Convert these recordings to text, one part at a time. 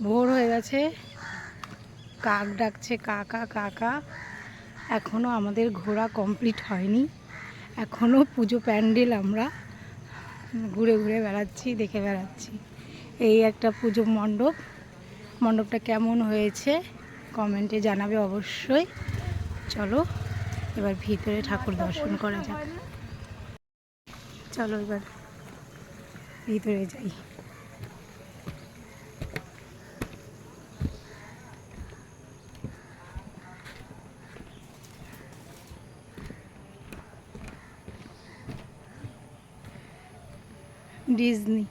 ভোর হয়ে গেছে, কাক ডাকছে কাকা কাকা। এখনও আমাদের ঘোরা কমপ্লিট হয়নি, এখনও পুজো প্যান্ডেল আমরা ঘুরে ঘুরে বেড়াচ্ছি, দেখে বেড়াচ্ছি। এই একটা পুজো মণ্ডপ, মণ্ডপটা কেমন হয়েছে কমেন্টে জানাবে অবশ্যই। চলো এবার ভিতরে ঠাকুর দর্শন করা যাক। চলো এবার ভিতরে যাই। ডিজনি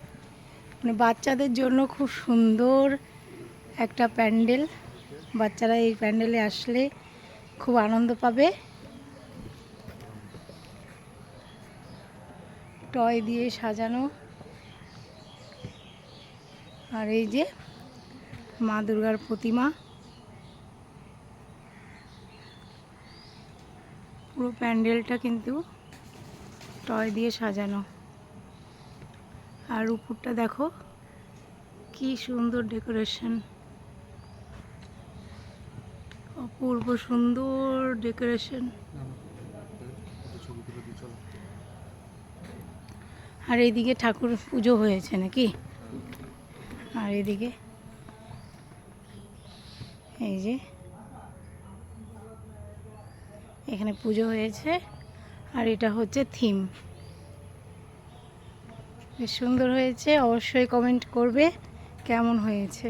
মানে বাচ্চাদের জন্য খুব সুন্দর একটা প্যান্ডেল। বাচ্চারা এই প্যান্ডেলে আসলে খুব আনন্দ পাবে। টয় দিয়ে সাজানো, আর এই যে মা দুর্গার প্রতিমা, পুরো প্যান্ডেলটা কিন্তু টয় দিয়ে সাজানো। আর উপরটা দেখো কি সুন্দর ডেকোরেশন, অপূর্ব সুন্দর ডেকোরেশন। আর এইদিকে ঠাকুর পুজো হয়েছে নাকি, আর এদিকে এই যে এখানে পুজো হয়েছে, আর এটা হচ্ছে থিম। বেশ সুন্দর হয়েছে, অবশ্যই কমেন্ট করবে কেমন হয়েছে।